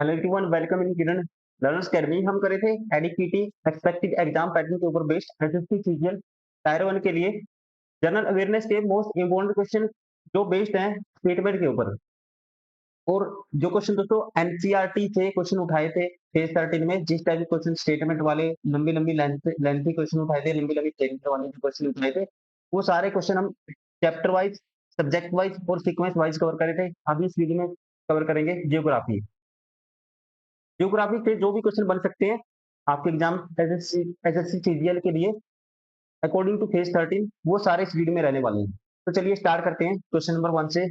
Hello everyone, welcome in Kiran learners academy. हम करे थे एडीपीटी एक्सपेक्टेड एग्जाम पैटर्न के ऊपर बेस्ड एसएससी सीजीएल टायर 1 के लिए जनरल अवेयरनेस के मोस्ट इंपोर्टेंट क्वेश्चन जो बेस्ड हैं स्टेटमेंट के ऊपर। और जो क्वेश्चन दोस्तों एनसीईआरटी से क्वेश्चन उठाए थे फेज 13 में, जिस टाइप के क्वेश्चन स्टेटमेंट वाले लंबी लंबी लेंथी क्वेश्चन उठाए थे, लंबी लंबी स्टेटमेंट वाले क्वेश्चन उठाए थे, वो सारे क्वेश्चन हम चैप्टर वाइज, सब्जेक्ट वाइज और सीक्वेंस वाइज कवर करे थे। अभी इस वीडियो में कवर करेंगे जियोग्राफी। जियोग्राफी से जो भी क्वेश्चन बन सकते हैं आपके एग्जाम एसएससी सीजीएल के लिए अकॉर्डिंग टू फेज 13, वो सारे इस वीडियो में रहने वाले हैं। तो चलिए स्टार्ट करते हैं क्वेश्चन नंबर 1 से।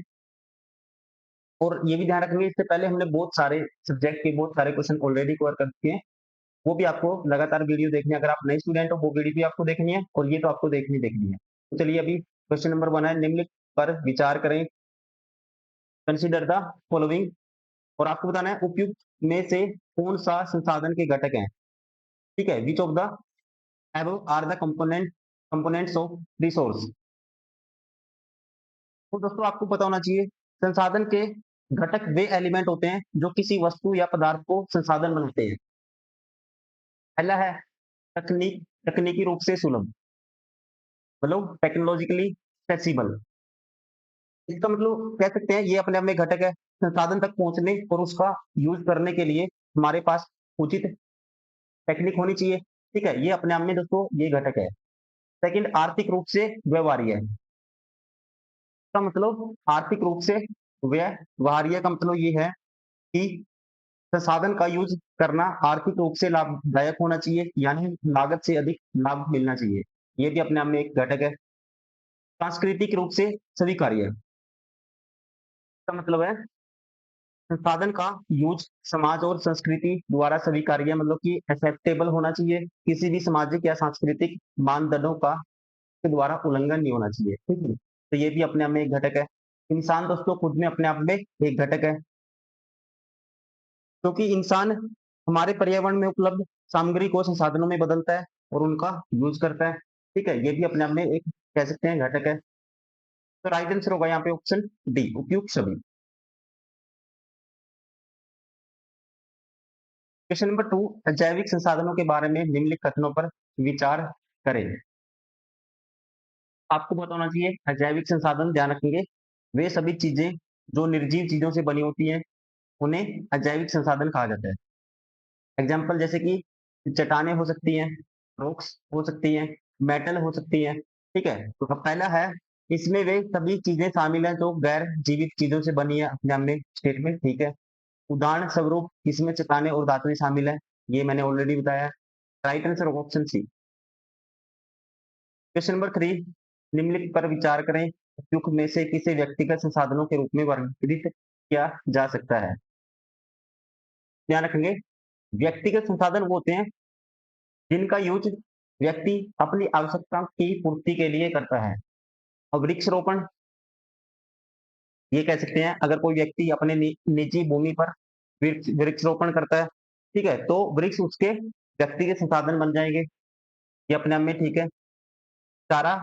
और ये भी ध्यान रखेंगे, इससे पहले हमने बहुत सारे सब्जेक्ट के बहुत सारे क्वेश्चन ऑलरेडी कवर कर चुके हैं। वो भी आपको लगातार वीडियो देखनी है। अगर आप नए स्टूडेंट हो वो वीडियो भी आपको देखनी है, और ये तो आपको देखनी है। तो चलिए अभी क्वेश्चन नंबर 1 है, निम्नलिखित पर विचार करें। Consider the following. और आपको बताना है उपयुक्त में से कौन सा संसाधन के घटक हैं। ठीक है, which of the above are the components of resource। तो दोस्तों आपको पता होना चाहिए संसाधन के घटक वे एलिमेंट होते हैं जो किसी वस्तु या पदार्थ को संसाधन बनाते हैं। पहला है तकनीक, तकनीकी रूप से सुलभ, मतलब टेक्नोलॉजिकली एक्सेसिबल। इसका मतलब कह सकते हैं ये अपने आप में घटक है। संसाधन तक पहुंचने और उसका यूज करने के लिए हमारे पास उचित टेक्निक होनी चाहिए। ठीक है, ये अपने आप में दोस्तों ये घटक है। सेकंड, आर्थिक रूप से व्यवहार्य है। का मतलब आर्थिक रूप से व्यवहार्य का मतलब ये है कि संसाधन का यूज करना आर्थिक रूप से लाभदायक होना चाहिए, यानी लागत से अधिक लाभ मिलना चाहिए। ये भी अपने आप में एक घटक है। सांस्कृतिक रूप से स्वीकार्य का मतलब है संसाधन का यूज समाज और संस्कृति द्वारा स्वीकार्य, मतलब कि एक्सेप्टेबल होना चाहिए। किसी भी सामाजिक या सांस्कृतिक मानदंडों का के द्वारा उल्लंघन नहीं होना चाहिए। ठीक है, तो ये भी अपने आप में एक घटक है। इंसान दोस्तों खुद में अपने आप में एक घटक है, क्योंकि इंसान हमारे पर्यावरण में उपलब्ध सामग्री को संसाधनों में बदलता है और उनका यूज करता है। ठीक है, ये भी अपने आप में एक कह सकते हैं घटक है। तो राइट आंसर होगा यहाँ पे ऑप्शन डी, उपयुक्त सभी। क्वेश्चन नंबर 2, जैविक संसाधनों के बारे में निम्नलिखित कथनों पर विचार करें। आपको पता होना चाहिए अजैविक संसाधन, ध्यान रखेंगे वे सभी चीजें जो निर्जीव चीजों से बनी होती हैं उन्हें अजैविक संसाधन कहा जाता है। एग्जाम्पल जैसे कि चट्टानें हो सकती हैं, रॉक्स हो सकती हैं, मेटल हो सकती हैं। ठीक है, तो पहला है इसमें वे सभी चीजें शामिल हैं जो गैर जीवित चीजों से बनी है, अपने आप में स्टेटमेंट। ठीक है, उदाहरण स्वरूप इसमें चट्टानें और धातुएं शामिल है, ये मैंने ऑलरेडी बताया। राइट आंसर होगा ऑप्शन सी। क्वेश्चन नंबर 3, निम्नलिखित पर विचार करें। उपयुक्त में से किसे व्यक्तिगत संसाधनों के रूप में वर्गीकृत किया जा सकता है। ध्यान रखेंगे व्यक्तिगत संसाधन वो होते हैं जिनका यूज व्यक्ति अपनी आवश्यकता की पूर्ति के लिए करता है। और वृक्षारोपण ये कह सकते हैं अगर कोई व्यक्ति अपने निजी भूमि पर वृक्षारोपण करता है, ठीक है, तो वृक्ष उसके व्यक्तिगत संसाधन बन जाएंगे। ये अपने आप में ठीक है। चारा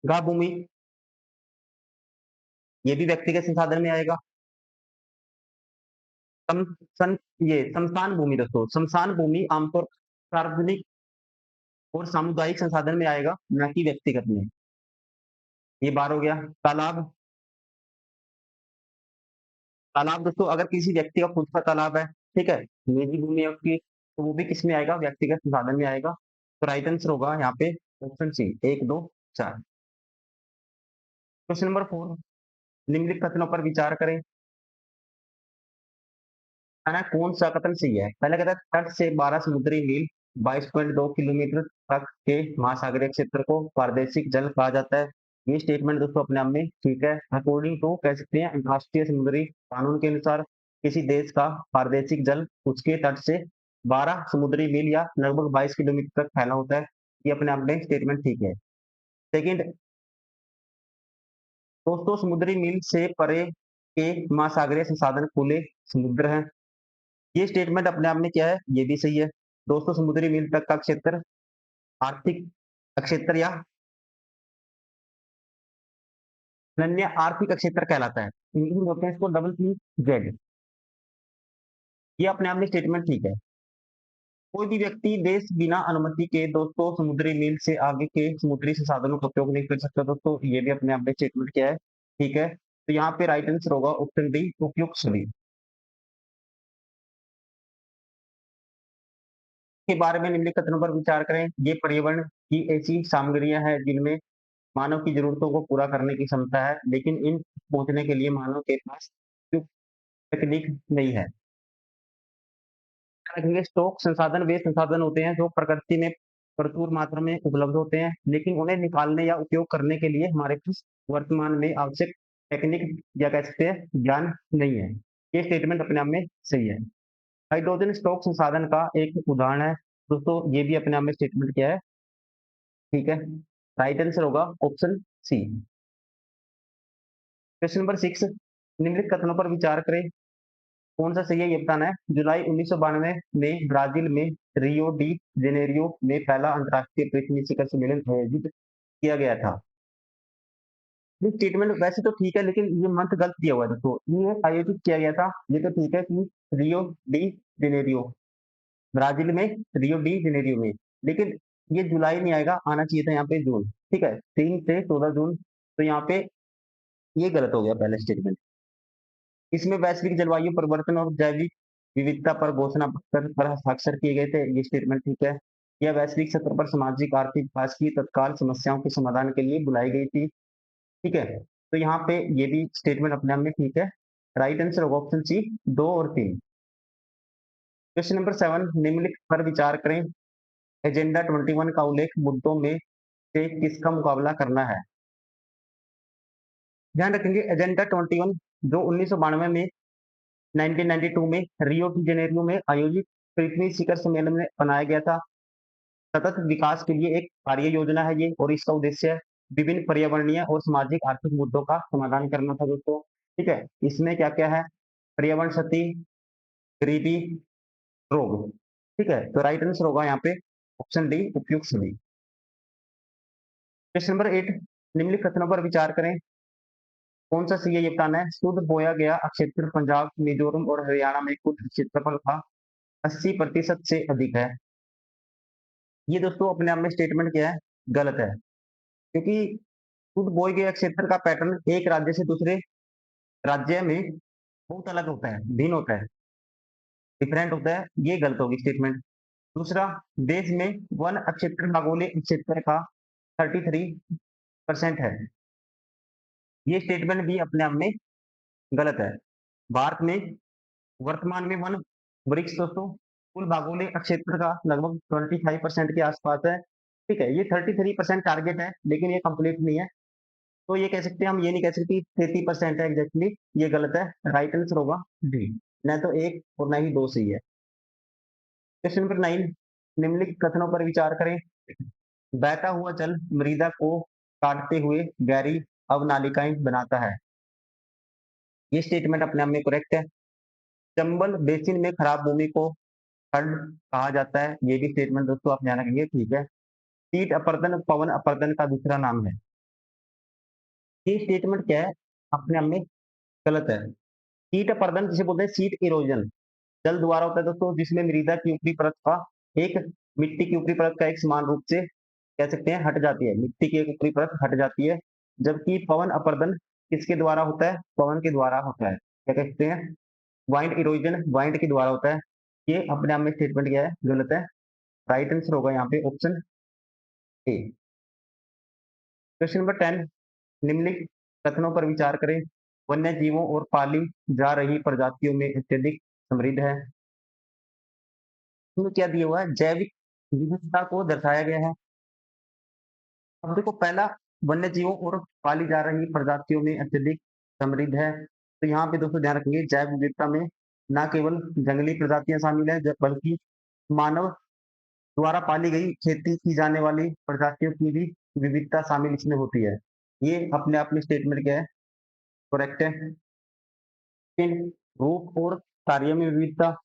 गाह भूमि ये भी व्यक्तिगत संसाधन में आएगा। सम, सन, ये शमशान भूमि दोस्तों, शमशान भूमि आमतौर सार्वजनिक और सामुदायिक संसाधन में आएगा, न कि व्यक्तिगत में। ये बार हो गया। तालाब, तालाब दोस्तों अगर किसी व्यक्ति का खुद का तालाब है, ठीक है, निजी भूमि है उसकी, तो वो भी किस में आएगा, व्यक्तिगत संसाधन में आएगा। तो राइट आंसर होगा यहाँ पे ऑप्शन सी, 1 2 4। क्वेश्चन नंबर 4, निम्नलिखित कथनों पर विचार करें। है ना, कौन सा कथन सही है। पहले कहता है तट से 12 समुद्री मील 22.2 किलोमीटर तक के महासागरीय क्षेत्र को पारदेशिक जल कहा जाता है। ये स्टेटमेंट दोस्तों अपने आप में ठीक है। अकॉर्डिंग टू कह सकते हैं अंतर्राष्ट्रीय समुद्री कानून के अनुसार किसी देश का पारदेशिक जल उसके तट से 12 समुद्री मील या लगभग 22 किलोमीटर तक फैला होता है। ये अपने आप में स्टेटमेंट ठीक है। सेकेंड दोस्तों, समुद्री मील से परे के महासागरीय संसाधन खुले समुद्र हैं। ये स्टेटमेंट अपने आप में क्या है, ये भी सही है। दोस्तों समुद्री मील तक का क्षेत्र आर्थिक क्षेत्र या अन्य आर्थिक क्षेत्र कहलाता है। इंग्लिश में बोलते हैं इसको डबल पी जेड। ये अपने आप में स्टेटमेंट ठीक है। कोई भी व्यक्ति देश बिना अनुमति के दोस्तों समुद्री मील से आगे के समुद्री संसाधनों का उपयोग नहीं कर सकता दोस्तों, ये भी अपने आप में स्टेटमेंट क्या है, ठीक है। तो यहाँ पे राइट आंसर होगा ऑप्शन डी, उपयुक्त सभी। के बारे में निम्नलिखित कथनों पर विचार करें। ये पर्यावरण की ऐसी सामग्रियां हैं जिनमें मानव की जरूरतों को पूरा करने की क्षमता है, लेकिन इन पहुंचने के लिए मानव के पास उपयुक्त तकनीक नहीं है। रखेंगे स्टॉक संसाधन वे संसाधन होते हैं जो प्रकृति में भरपूर मात्रा में उपलब्ध होते हैं, लेकिन उन्हें निकालने या उपयोग करने के लिए हमारे पास वर्तमान में आवश्यक टेक्निक या कह सकते हैं ज्ञान नहीं है। ये स्टेटमेंट अपने आप में सही है। हाइड्रोजन स्टॉक संसाधन का एक उदाहरण है दोस्तों, ये भी अपने आप में स्टेटमेंट क्या है, ठीक है। राइट आंसर होगा ऑप्शन सी। क्वेश्चन नंबर 6, निम्नलिखित कथनों पर विचार करें। कौन सा सही है ये बताना है। जुलाई 1992 में ब्राजील में रियो डी जेनेरियो में पहला अंतर्राष्ट्रीय पृथ्वी शिखर सम्मेलन आयोजित किया गया था। ये स्टेटमेंट वैसे तो ठीक है, लेकिन ये मंथ गलत दिया हुआ है दोस्तों। ये आयोजित किया गया था, ये तो ठीक है कि रियो डी जेनेरियो, ब्राजील में रियो डी जेनेरियो में, लेकिन ये जुलाई नहीं आएगा, आना चाहिए था यहाँ पे जून, ठीक है, 3 से 14 जून। तो यहाँ पे ये गलत हो गया पहला स्टेटमेंट। इसमें वैश्विक जलवायु परिवर्तन और जैविक विविधता पर घोषणा पत्र पर हस्ताक्षर किए गए थे, ये स्टेटमेंट ठीक है। यह वैश्विक स्तर पर सामाजिक आर्थिक विकास की तत्काल समस्याओं के समाधान के लिए बुलाई गई थी, ठीक है। तो यहाँ पे ये भी स्टेटमेंट अपने आप में ठीक है। राइट आंसर होगा ऑप्शन सी, 2 और 3। क्वेश्चन नंबर 7, निम्नलिखित पर विचार करें। एजेंडा 21 का उल्लेख मुद्दों में से किसका मुकाबला करना है। ध्यान रखेंगे एजेंडा 21 जो 1992 में 1992 में रियो डी जेनेरियो में आयोजित पृथ्वी शिखर सम्मेलन में बनाया गया था। सतत विकास के लिए एक कार्य योजना है ये, और इसका उद्देश्य विभिन्न पर्यावरणीय और सामाजिक आर्थिक मुद्दों का समाधान करना था दोस्तों, ठीक है। इसमें क्या क्या है, पर्यावरण क्षति, गरीबी, रोग, ठीक है। तो राइट आंसर होगा यहाँ पे ऑप्शन डी, उपयुक्त सभी। क्वेश्चन नंबर 8, निम्नलिखित कथनों पर विचार करें। कौन सा सही है ये बताना है। शुद्ध बोया गया क्षेत्र पंजाब, मिजोरम और हरियाणा में कुल क्षेत्रफल का 80% से अधिक है। ये दोस्तों अपने आप में स्टेटमेंट क्या है, गलत है, क्योंकि शुद्ध बोए गए क्षेत्र का पैटर्न एक राज्य से दूसरे राज्य में बहुत अलग होता है, भिन्न होता है, डिफरेंट होता है, ये गलत होगी स्टेटमेंट। दूसरा, देश में वन क्षेत्र भौगोलिक क्षेत्र का 33% है, ये स्टेटमेंट भी अपने आप में गलत है। भारत में वर्तमान में वन वृक्ष दोस्तों कुल भौगोलिक क्षेत्र का लगभग 25% के आसपास है, ठीक है। ये 33% टारगेट है, लेकिन ये कंप्लीट नहीं है। तो ये कह सकते हैं हम, ये नहीं कह सकते 33% है एग्जैक्टली, ये गलत है। राइट आंसर होगा डी, न तो एक और न ही दो सही है। क्वेश्चन नंबर 9, निम्नलिखित कथनों पर विचार करें। बहता हुआ जल मृदा को काटते हुए गहरी अवनालिकाएं बनाता है, ये स्टेटमेंट अपने आप में करेक्ट है। चंबल बेसिन में खराब भूमि को खंड कहा जाता है, ये भी स्टेटमेंट दोस्तों आप ध्यान रखेंगे, ठीक है। शीत अपर्दन पवन अपर्दन का दूसरा नाम है, ये स्टेटमेंट क्या है, अपने आप में गलत है। शीत अपर्दन जिसे बोलते हैं शीट इरोजन, जल द्वारा होता है दोस्तों जिसमें मृदा की ऊपरी परत का एक मिट्टी की ऊपरी परत का एक समान रूप से कह सकते हैं हट जाती है, मिट्टी की एक ऊपरी परत हट जाती है। जबकि पवन अपर्दन किसके द्वारा होता है, पवन के द्वारा होता है, क्या कहते हैं, वाइंड इरोजन वाइंड के द्वारा होता है। ये अपने आप में स्टेटमेंट क्या है, गलत है। राइट आंसर होगा यहाँ पे ऑप्शन ए। क्वेश्चन नंबर 10, निम्नलिखित कथनों पर विचार करें। वन्य जीवों और पाली जा रही प्रजातियों में अत्यधिक समृद्ध है, इसमें क्या दिया हुआ है, जैविक विविधता को दर्शाया गया है। अब देखो पहला, वन्य जीवों और पाली जा रही प्रजातियों में अत्यधिक समृद्ध है, तो यहाँ पे दोस्तों ध्यान रखेंगे जैव विविधता में न केवल जंगली प्रजातियां शामिल है, बल्कि मानव द्वारा पाली गई खेती की जाने वाली प्रजातियों की भी विविधता शामिल इसमें होती है। ये अपने आप में स्टेटमेंट क्या है, करेक्ट है। लेकिन रूप और कार्य में विविधता,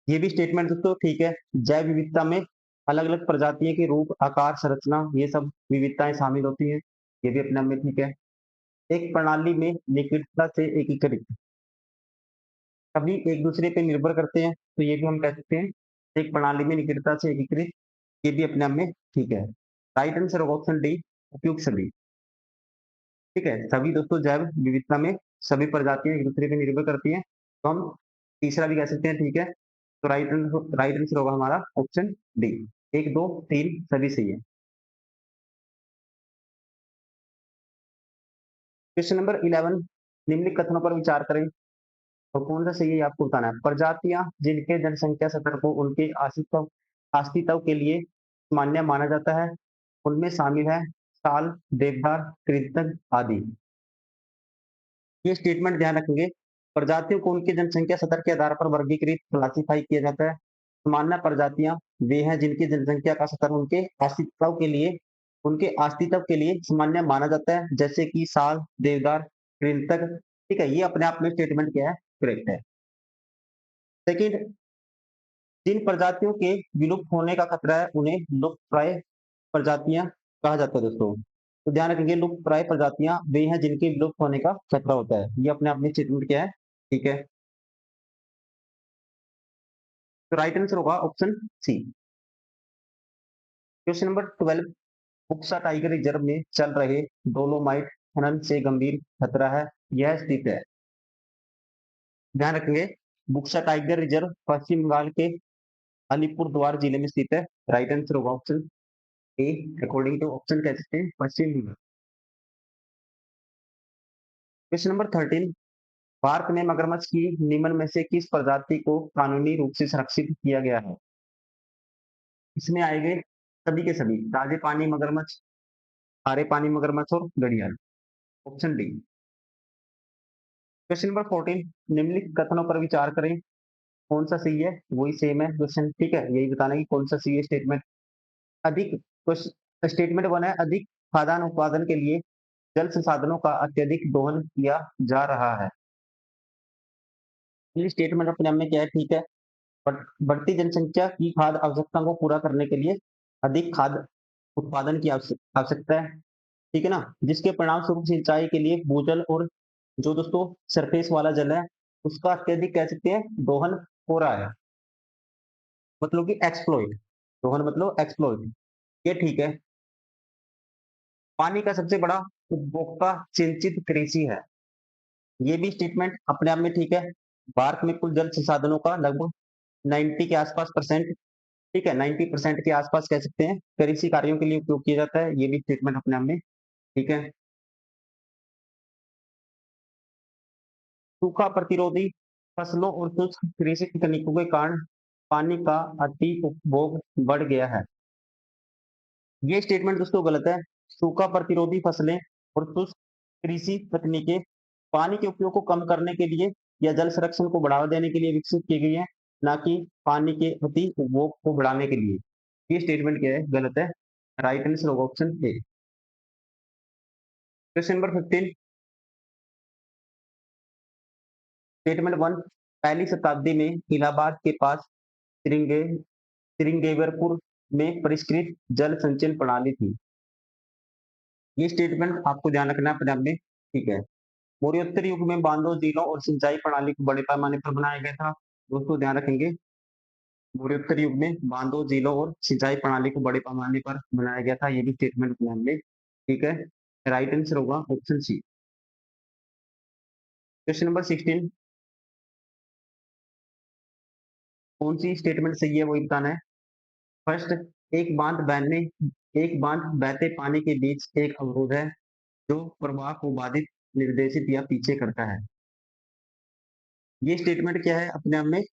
ये भी स्टेटमेंट दोस्तों ठीक है। जैव विविधता में अलग अलग प्रजातियों के रूप, आकार, संरचना, ये सब विविधताएं शामिल होती हैं, ये भी अपने आप में ठीक है। एक प्रणाली में निकटता से एकीकृत, सभी एक दूसरे पे निर्भर करते हैं, तो ये भी हम कह सकते हैं एक प्रणाली में निकटता से एकीकृत, ये भी अपने आप में ठीक है। राइट आंसर होगा ऑप्शन डी, उपयुक्त सभी। ठीक है, सभी दोस्तों जैव विविधता में सभी प्रजातियां एक दूसरे पे निर्भर करती हैं, तो हम तीसरा भी कह सकते हैं, ठीक है। तो राइट आंसर होगा हमारा ऑप्शन डी। 1, 2, 3 सभी सही है। क्वेश्चन नंबर 11, निम्नलिखित कथनों पर विचार करें और कौन सा सही है ये आपको बताना है। प्रजातियां जिनके जनसंख्या स्तर को उनके अस्तित्व अस्तित्व के लिए मान्य माना जाता है, उनमें शामिल है साल, देवदार, कृंतक आदि। ये स्टेटमेंट ध्यान रखेंगे। प्रजातियों को उनके जनसंख्या स्तर के आधार पर वर्गीकृत क्लासिफाई किया जाता है। सामान्य प्रजातियां वे हैं जिनकी जनसंख्या का स्तर उनके अस्तित्व के लिए सामान्य माना जाता है, जैसे कि साल, देवदार, कृंतक। ठीक है, ये अपने आप में स्टेटमेंट क्या है, करेक्ट है। सेकंड, जिन प्रजातियों के विलुप्त होने का खतरा है उन्हें लुप्तप्राय प्रजातियां कहा जाता है दोस्तों। तो ध्यान रखेंगे, लुप्तप्राय प्रजातियां वे हैं जिनके विलुप्त होने का खतरा होता है, ये अपने आप में स्टेटमेंट क्या है, ठीक है। तो राइट आंसर होगा option C. Question number 12, Buxa tiger reserve में चल रहे डोलोमाइट खनन से गंभीर खतरा है, यह स्थित है। ध्यान रखेंगे, बुक्सा टाइगर रिजर्व पश्चिम बंगाल के अलीपुर द्वार जिले में स्थित है। राइट आंसर होगा option A, according to option कह सकते हैं पश्चिम बंगाल। क्वेश्चन नंबर 13, भारत में मगरमच्छ की निम्न में से किस प्रजाति को कानूनी रूप से संरक्षित किया गया है। इसमें आएंगे सभी के सभी ताजे पानी मगरमच्छ, खारे पानी मगरमच्छ और घड़ियाल। Option D. क्वेश्चन नंबर 14, निम्नलिखित कथनों पर विचार करें, कौन सा सही है, वही सेम है क्वेश्चन, ठीक है। यही बताना है कि कौन सा सही है स्टेटमेंट। अधिक स्टेटमेंट 1 है, अधिक खाद्यान्न उत्पादन के लिए जल संसाधनों का अत्यधिक दोहन किया जा रहा है। ये स्टेटमेंट अपने आप में क्या है, ठीक है। बढ़ती जनसंख्या की खाद्य आवश्यकता को पूरा करने के लिए अधिक खाद्य उत्पादन की आवश्यकता है, ठीक है ना। जिसके परिणाम स्वरूप सिंचाई के लिए भूजल और जो दोस्तों सरफेस वाला जल है उसका अत्यधिक कह सकते हैं दोहन हो रहा है, मतलब कि एक्सप्लॉइट। दोहन मतलब एक्सप्लॉइट, ये ठीक है। पानी का सबसे बड़ा उपभोक्ता सिंचित कृषि है, ये भी स्टेटमेंट अपने आप में ठीक है। भारत में कुल जल संसाधनों का लगभग 90 के आसपास परसेंट, ठीक है, 90% के आसपास कह सकते हैं कृषि कार्यों के लिए उपयोग किया जाता है, ये भी स्टेटमेंट अपने आप में ठीक है। सूखा प्रतिरोधी फसलों और शुष्क कृषि तकनीकों के कारण पानी का अति उपभोग बढ़ गया है, ये स्टेटमेंट दोस्तों गलत है। सूखा प्रतिरोधी फसलें और शुष्क कृषि तकनीकें पानी के उपयोग को कम करने के लिए या जल संरक्षण को बढ़ावा देने के लिए विकसित की गई है, ना कि पानी के अति उपभोग को बढ़ाने के लिए। ये स्टेटमेंट क्या है, गलत है। राइट आंसर होगा ऑप्शन ए। क्वेश्चन नंबर 15, स्टेटमेंट 1, पहली शताब्दी में इलाहाबाद के पास श्रृंगे श्रृंगेरपुर में परिष्कृत जल संचयन प्रणाली थी, ये स्टेटमेंट आपको ध्यान रखना है अपने आप में, ठीक है। मौर्योत्तर युग में बांधों, झीलों और सिंचाई प्रणाली को बड़े पैमाने पर बनाया गया था, दोस्तों ध्यान रखेंगे। मौर्योत्तर युग में बांधों, झीलों और सिंचाई प्रणाली को बड़े पैमाने पर बनाया गया था, ये भी स्टेटमेंट अपने आप में ठीक है। राइट आंसर होगा ऑप्शन सी। क्वेश्चन नंबर 16, कौन सी स्टेटमेंट सही है वही बताना है। फर्स्ट, एक बांध बहने एक बांध बहते पानी के बीच एक अवरोध है जो प्रवाह को बाधित, निर्देशित या पीछे करता है, ये स्टेटमेंट क्या है अपने आप में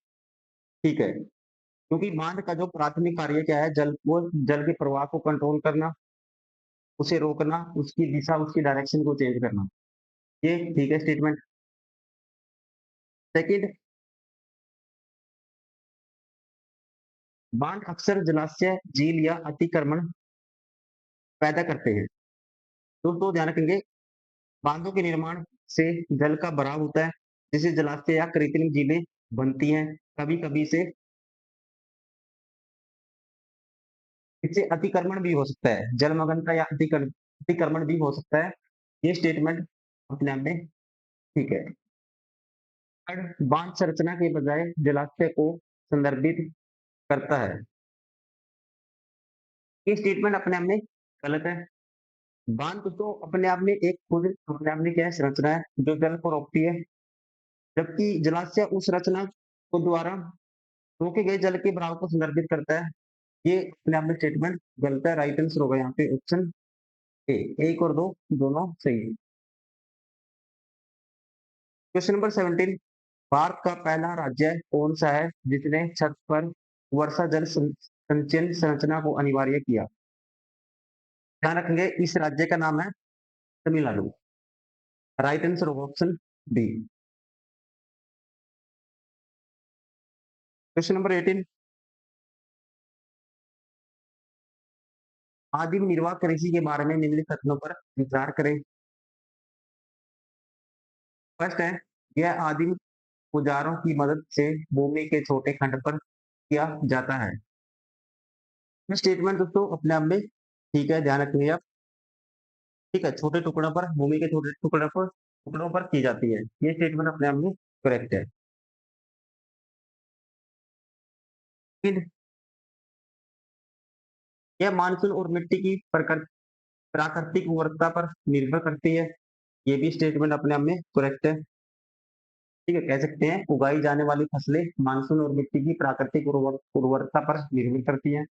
ठीक है। क्योंकि बांध का जो प्राथमिक कार्य क्या है, जल के प्रवाह को कंट्रोल करना, उसे रोकना, उसकी दिशा, उसकी डायरेक्शन को चेंज करना, ये ठीक है स्टेटमेंट। सेकंड, बांध अक्सर जलाशय, झील या अतिक्रमण पैदा करते हैं, दोस्तों ध्यान रखेंगे। बांधों के निर्माण से जल का भराव होता है, जिससे जलाशय या कृत्रिम झीलें बनती हैं। कभी कभी से इससे अतिक्रमण भी हो सकता है, जलमग्नता या अतिक्रमण भी हो सकता है, ये स्टेटमेंट अपने आप में ठीक है। बांध संरचना के बजाय जलाशय को संदर्भित करता है। ये स्टेटमेंट अपने आप में गलत है। बांध तो अपने आप में एक खुद अपने आप में क्या है, संरचना है जो जल को रोकती है, जबकि जलाशय उस रचना को द्वारा रोके गए जल के बहाव को संदर्भित करता है। ये अपने आप में स्टेटमेंट गलत है। राइट आंसर होगा यहाँ पे ऑप्शन ए। एक और दो दोनों सही है। क्वेश्चन नंबर 17, भारत का पहला राज्य कौन सा है जिसने छत पर वर्षा जल संचयन संरचना को अनिवार्य किया? ध्यान रखेंगे इस राज्य का नाम है तमिलनाडु। राइट आंसर होगा ऑप्शन बी। क्वेश्चन नंबर 18, आदिम निर्वाह कृषि के बारे में निम्नलिखित कथनों पर विचार करें। फर्स्ट है, यह आदिम औजारों की मदद से भूमि के छोटे खंड पर किया जाता है। स्टेटमेंट दोस्तों अपने आप में ठीक है, ध्यान रखिए आप। ठीक है, छोटे टुकड़ों पर भूमि के छोटे टुकड़ों पर की जाती है। ये स्टेटमेंट अपने आप में करेक्ट है। फिर यह मानसून और मिट्टी की प्राकृतिक उर्वरता पर निर्भर करती है। ये भी स्टेटमेंट अपने आप में करेक्ट है। ठीक है, कह सकते हैं उगाई जाने वाली फसलें मानसून और मिट्टी की प्राकृतिक उर्वरता पर निर्भर करती है।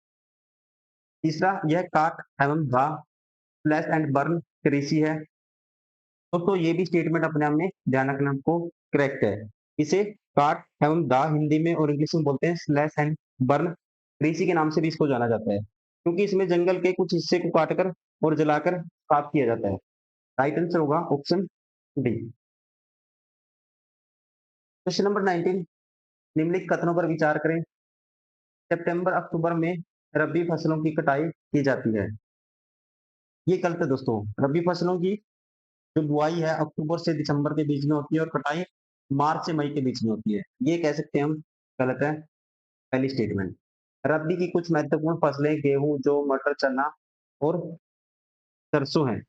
तीसरा, यह काट एवं घाह स्लैश एंड बर्न कृषि है। दोस्तों ये भी स्टेटमेंट अपने आप में ध्यान रखना आपको करेक्ट है। इसे काट एवं दाह हिंदी में और इंग्लिश में बोलते हैं स्लैश एंड बर्न कृषि के नाम से भी इसको जाना जाता है, क्योंकि इसमें जंगल के कुछ हिस्से को काटकर और जलाकर साफ किया जाता है। राइट आंसर होगा ऑप्शन डी। क्वेश्चन नंबर 19, निम्नलिखित कथनों पर विचार करें। सितंबर अक्टूबर में रबी फसलों की कटाई की जाती है। ये गलत है दोस्तों। रबी फसलों की जो बुआई है अक्टूबर से दिसंबर के बीच में होती है और कटाई मार्च से मई के बीच में होती है। ये कह सकते हैं हम गलत है। पहली स्टेटमेंट। रबी की कुछ महत्वपूर्ण फसलें गेहूं, जौ, मटर, चना और सरसों हैं।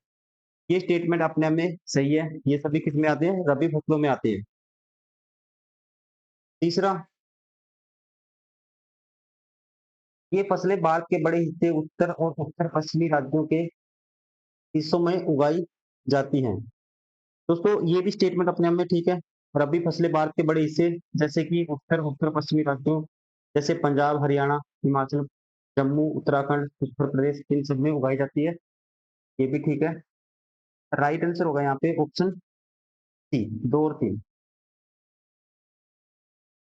ये स्टेटमेंट अपने आप में सही है। ये सभी किस में आते हैं? रबी फसलों में आते हैं। तीसरा, ये फसलें भारत के बड़े हिस्से उत्तर और उत्तर पश्चिमी राज्यों के हिस्सों में उगाई जाती हैं। दोस्तों ये भी स्टेटमेंट अपने आप में ठीक है। रबी फसलें भारत के बड़े हिस्से जैसे कि उत्तर पश्चिमी राज्यों जैसे पंजाब, हरियाणा, हिमाचल, जम्मू, उत्तराखंड, उत्तर प्रदेश, इन सब में उगाई जाती है। ये भी ठीक है। राइट आंसर होगा यहाँ पे ऑप्शन सी, 2 और 3।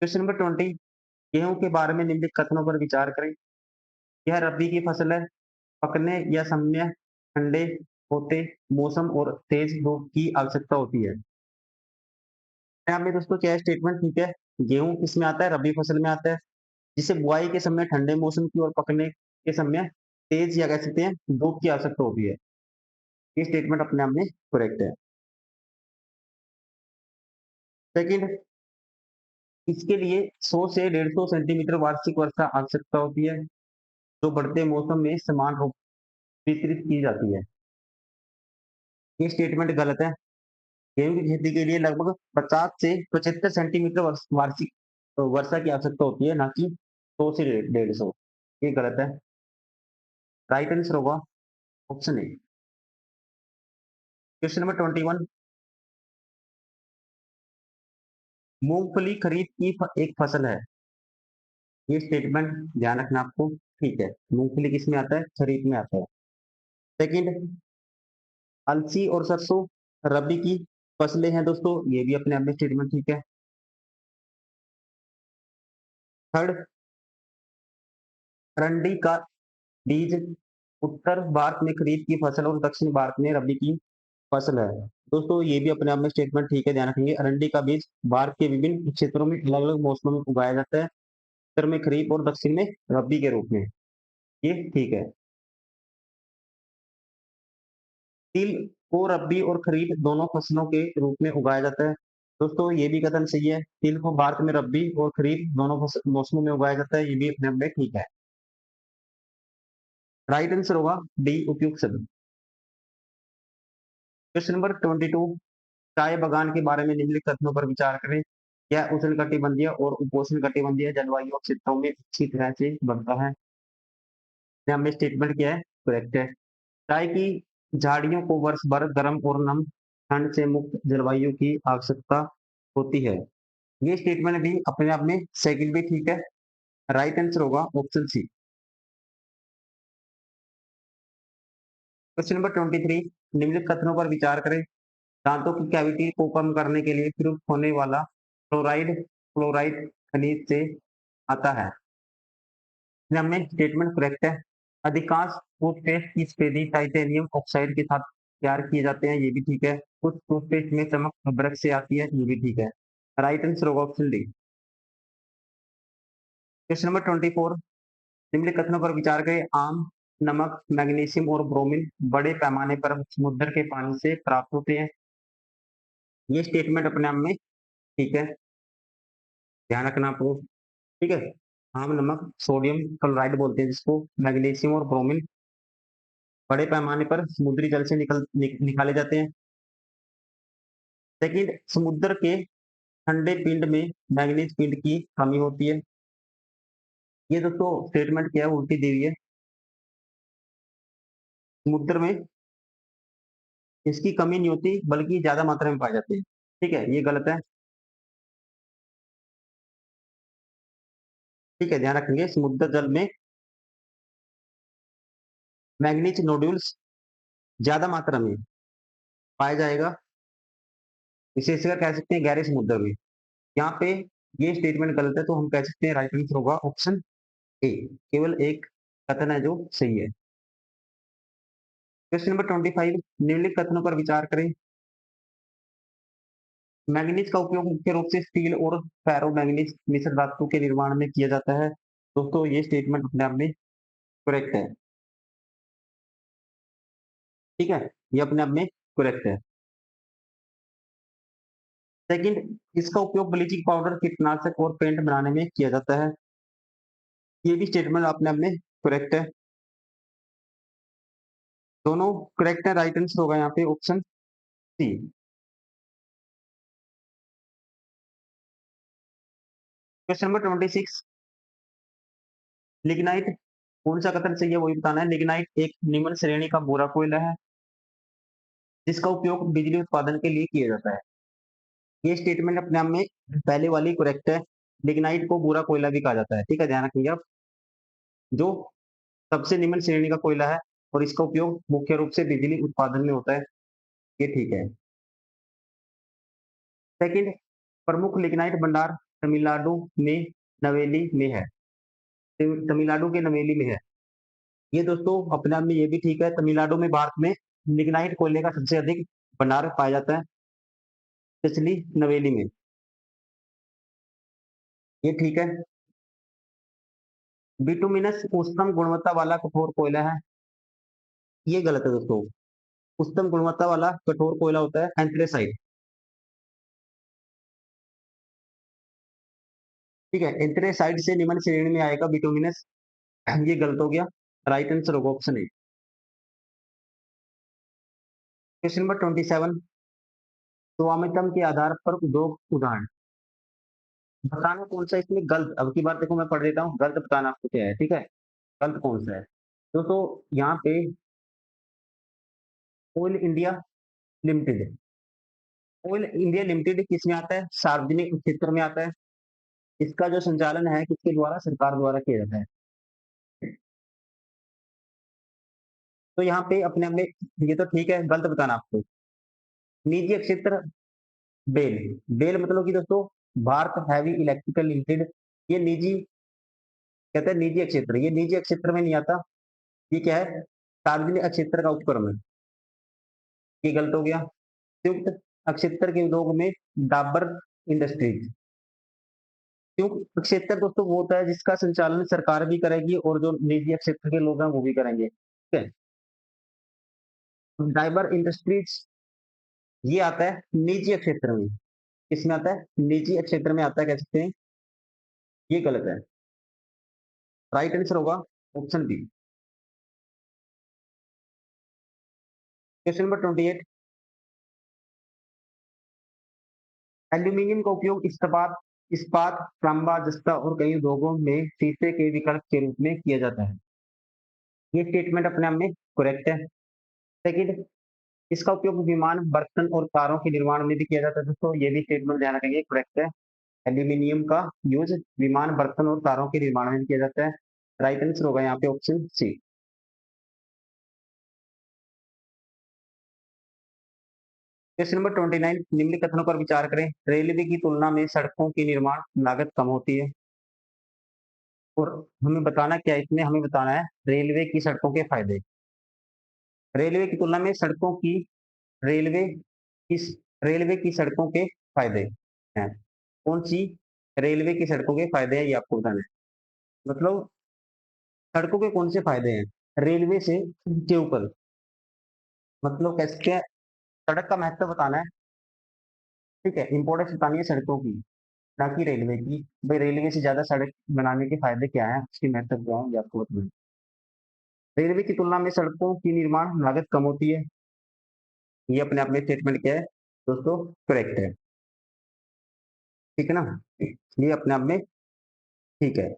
क्वेश्चन नंबर 20, गेहूं के बारे में निम्नलिखित कथनों पर विचार करें। यह रबी की फसल है। पकने या समय ठंडे होते मौसम और तेज धूप की आवश्यकता होती है। यहाँ पे दोस्तों क्या स्टेटमेंट ठीक है। गेहूं किसमें आता है? रबी फसल में आता है, जिसे बुआई के समय ठंडे मौसम की और पकने के समय तेज या कह सकते हैं धूप की आवश्यकता होती है। ये स्टेटमेंट अपने आप में करेक्ट है। सेकंड, इसके लिए 100 से 150 सेंटीमीटर वार्षिक वर्षा आवश्यकता होती है, जो बढ़ते मौसम में समान रूप वितरित की जाती है। ये स्टेटमेंट गलत है। गेहूं की खेती के लिए लगभग 50 से 75 सेंटीमीटर वार्षिक वर्षा की आवश्यकता होती है, ना कि 100 से 150। ये गलत है। राइट आंसर होगा ऑप्शन ए। क्वेश्चन नंबर 21, मूंगफली खरीफ की एक फसल है। ये स्टेटमेंट ध्यान रखना आपको ठीक है। मूंगफली किस में आता है? खरीफ में आता है। सेकंड, अलसी और सरसों रबी की फसलें हैं दोस्तों। ये भी अपने आप में स्टेटमेंट ठीक है। थर्ड, अरंडी का बीज उत्तर भारत में खरीफ की फसल और दक्षिण भारत में रबी की फसल है। दोस्तों ये भी अपने आप में स्टेटमेंट ठीक है। ध्यान रखेंगे अरंडी का बीज भारत के विभिन्न क्षेत्रों में अलग अलग मौसमों में उगाया जाता है, उत्तर में खरीफ और दक्षिण में रबी के रूप में। ये ठीक है। तिल को रबी और खरीफ दोनों फसलों के रूप में उगाया जाता है। दोस्तों ये भी कथन सही है। तिल को भारत में रबी और खरीफ दोनों मौसमों में उगाया जाता है। ये भी अपने आप में ठीक है। राइट आंसर होगा डी, उपयुक्त सभी। क्वेश्चन नंबर 22, चाय बगान के बारे में निम्नलिखित कथनों पर विचार करें। यह उष्णकटिबंधीय और उपोष्णकटिबंधीय जलवायु क्षेत्रों में अच्छी तरह से बढ़ता है। यहाँ में स्टेटमेंट क्या है, करेक्ट है। चाय की झाड़ियों को वर्ष भर गर्म और नम ठंड से मुक्त जलवायु की आवश्यकता होती है। ये स्टेटमेंट भी अपने आप में सेकंड भी ठीक है। राइट आंसर होगा ऑप्शन सी। क्वेश्चन नंबर 23, निम्नलिखित कथनों पर विचार करें। दांतों की कैविटी को कम करने के लिए प्रयुक्त होने वाला फ्लोराइड फ्लोराइड खनिज से आता है। में स्टेटमेंट करेक्ट है। अधिकांश टूथपेस्ट की सफेदी टाइटेनियम ऑक्साइड के साथ तैयार किए जाते हैं, ये भी ठीक है। कुछ टूथपेस्ट में चमक ब्रश से आती है, ये भी ठीक है। राइट आंसर होगा ऑप्शन डी। क्वेश्चन नंबर 24, निम्नलिखित कथनों पर विचार करें। आम, नमक, मैग्नीशियम और ब्रोमीन बड़े पैमाने पर समुद्र के पानी से प्राप्त होते हैं। ये स्टेटमेंट अपने आप में ठीक है, ध्यान रखना आपको। ठीक है, आम, नमक, सोडियम क्लोराइड बोलते हैं जिसको, मैग्नीशियम और ब्रोमीन बड़े पैमाने पर समुद्री जल से निकाले जाते हैं। सेकंड, समुद्र के ठंडे पिंड में मैंगनीज पिंड की कमी होती है। ये दोस्तों स्टेटमेंट क्या है, उल्टी दी हुई है। समुद्र में इसकी कमी नहीं होती बल्कि ज्यादा मात्रा में पाए जाते हैं। ठीक है, ये गलत है। ठीक है, ध्यान रखेंगे। समुद्र जल में मैंगनीज नोड्यूल्स ज्यादा मात्रा में पाया जाएगा, विशेषकर कह सकते हैं गहरे समुद्र में। यहाँ पे ये स्टेटमेंट गलत है, तो हम कह सकते हैं राइट आंसर होगा ऑप्शन ए। केवल एक कथन है जो सही है। क्वेश्चन नंबर 25, निम्नलिखित कथनों पर विचार करें। मैंगनीज का उपयोग मुख्य रूप से स्टील और फेरो मैंगनीज मिश्र धातु के निर्माण में किया जाता है। दोस्तों ये स्टेटमेंट अपने आप में करेक्ट है। ठीक है, ये अपने आप में करेक्ट है। सेकंड, इसका उपयोग ब्लीचिंग पाउडर, कीटनाशक और पेंट बनाने में किया जाता है। ये भी स्टेटमेंट अपने आप में करेक्ट है। दोनों करेक्ट है, राइट आंसर होगा यहाँ पे option C. Question number 26, lignite कौन सा कथन सही है वही बताना है। लिग्नाइट एक निम्न श्रेणी का बुरा कोयला है जिसका उपयोग बिजली उत्पादन के लिए किया जाता है। ये स्टेटमेंट अपने आप में पहले वाली करेक्ट है। लिग्नाइट को बुरा कोयला भी कहा जाता है। ठीक है, ध्यान रखिए आप। जो सबसे निम्न श्रेणी का कोयला है और इसका उपयोग मुख्य रूप से बिजली उत्पादन में होता है, ये ठीक है। सेकंड, प्रमुख लिग्नाइट भंडार तमिलनाडु में नवेली में है। तमिलनाडु के नवेली में है। ये दोस्तों अपने आप में ये भी ठीक है। तमिलनाडु में भारत में लिग्नाइट कोयले का सबसे अधिक भंडार पाया जाता है, स्पेशली नवेली में। ये ठीक है। बिटुमिनस उच्चतम गुणवत्ता वाला कठोर कोयला है, ये गलत है दोस्तों। उच्चतम गुणवत्ता वाला कठोर कोयला होता है एंथ्रेसाइट। ठीक है, एंथ्रेसाइट से निम्न श्रेणी में आएगा बिटुमिनस, ये गलत हो गया। राइट आंसर होगा ऑप्शन ए। क्वेश्चन नंबर 27, स्वामित्व के आधार पर उद्योग उदाहरण बताना कौन सा इसमें गलत। अब की बार देखो मैं पढ़ देता हूँ, गलत बताना आपको क्या है। ठीक है, गलत कौन सा है। दोस्तों यहाँ पे oil India limited, oil India limited किस में आता है, सार्वजनिक क्षेत्र में आता है। इसका जो संचालन है किसके द्वारा, सरकार द्वारा किया जाता है। तो यहाँ पे अपने अपने, ये तो ठीक है, गलत बताना आपको। निजी क्षेत्र, बेल, बेल मतलब कि दोस्तों भारत हैवी इलेक्ट्रिकल लिमिटेड, ये निजी, कहते हैं निजी क्षेत्र, ये निजी क्षेत्र में नहीं आता। ये क्या है, सार्वजनिक क्षेत्र का उपक्रम है। ये गलत हो गया। संयुक्त क्षेत्र के उद्योग में डाबर इंडस्ट्रीज। संयुक्त क्षेत्र दोस्तों वो होता है जिसका संचालन सरकार भी करेगी और जो निजी क्षेत्र के लोग हैं वो भी करेंगे। ठीक है, डाबर इंडस्ट्रीज ये आता है निजी क्षेत्र में। किसमें आता है, निजी क्षेत्र में आता है, कह सकते हैं। ये गलत है। राइट आंसर होगा option B. Question number 28, aluminium का उपयोग इस्पात इस्पात, तांबा, जस्ता और कई उद्योगों में शीशे के विकल्प के रूप में किया जाता है। ये स्टेटमेंट अपने आप में करेक्ट है। सेकंड, इसका उपयोग विमान, बर्तन और कारों के निर्माण में भी किया जाता है। दोस्तों ये भी स्टेटमेंट ध्यान रखेंगे, करेक्ट है। एल्यूमिनियम का यूज विमान, बर्तन और कारों के निर्माण में किया जाता है। राइट आंसर होगा यहाँ पे ऑप्शन सी। क्वेश्चन नंबर 29, निम्नलिखित कथनों पर विचार करें। रेलवे की तुलना में सड़कों की निर्माण लागत कम होती है। और हमें बताना क्या है, इसमें हमें बताना है रेलवे की सड़कों के फायदे। रेलवे की तुलना में सड़कों की रेलवे की रेलवे की सड़कों के फायदे हैं। कौन सी रेलवे की सड़कों के फायदे हैं, ये आपको बताना है। मतलब सड़कों के कौन से फायदे हैं रेलवे से के ऊपर, मतलब कैसे क्या, सड़क का महत्व बताना है। ठीक है, इंपॉर्टेंस बतानी है सड़कों की, ना कि रेलवे की। भाई रेलवे से ज्यादा सड़क बनाने के फायदे क्या है, उसकी महत्व क्या है, ये आपको बताना है। रेलवे की तुलना में सड़कों की निर्माण लागत कम होती है। ये अपने आप में स्टेटमेंट क्या है दोस्तों, करेक्ट है। ठीक है ना, ये अपने आप में ठीक है।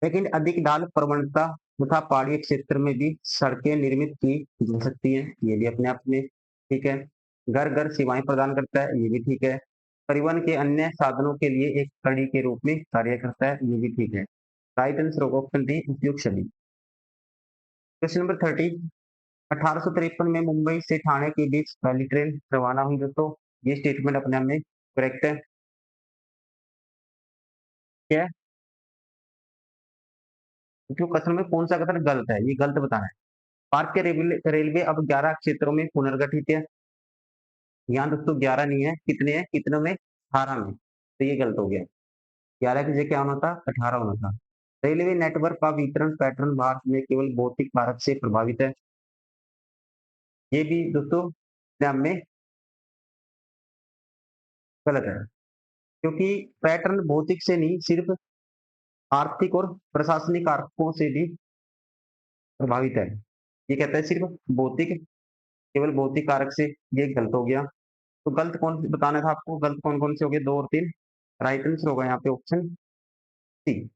लेकिन अधिक ढाल प्रवणता तथा पहाड़ी क्षेत्र में भी सड़कें निर्मित की जा सकती हैं, ये भी अपने आप में ठीक है। घर घर सेवाएं प्रदान करता है, ये भी ठीक है। परिवहन के अन्य साधनों के लिए एक कड़ी के रूप में कार्य करता है, ये भी ठीक है। राइट आंसर होगा ऑप्शन डी, उपयुक्त सभी। क्वेश्चन नंबर 30, 1853 में मुंबई से ठाणे के बीच पहली ट्रेन रवाना हुई। दोस्तों ये स्टेटमेंट अपने आप में करेक्ट है। क्या है, जो कथन में कौन सा कथन गलत है, ये गलत बताना है। भारतीय रेलवे रेलवे अब 11 क्षेत्रों में पुनर्गठित है। यहाँ दोस्तों 11 नहीं है, कितने हैं, कितनों में, 18 में, तो ये गलत हो गया। 11 की जगह क्या होना था, 18 होना था। रेलवे नेटवर्क का वितरण पैटर्न भारत में केवल भौतिक कारक से प्रभावित है। ये भी दोस्तों ध्यान में गलत है, क्योंकि पैटर्न भौतिक से नहीं, सिर्फ आर्थिक और प्रशासनिक कारकों से भी प्रभावित है। ये कहता है सिर्फ भौतिक, केवल भौतिक कारक से, ये गलत हो गया। तो गलत कौन बताना था आपको, गलत कौन कौन से हो गए, 2 और 3। राइट आंसर होगा यहाँ पे ऑप्शन सी।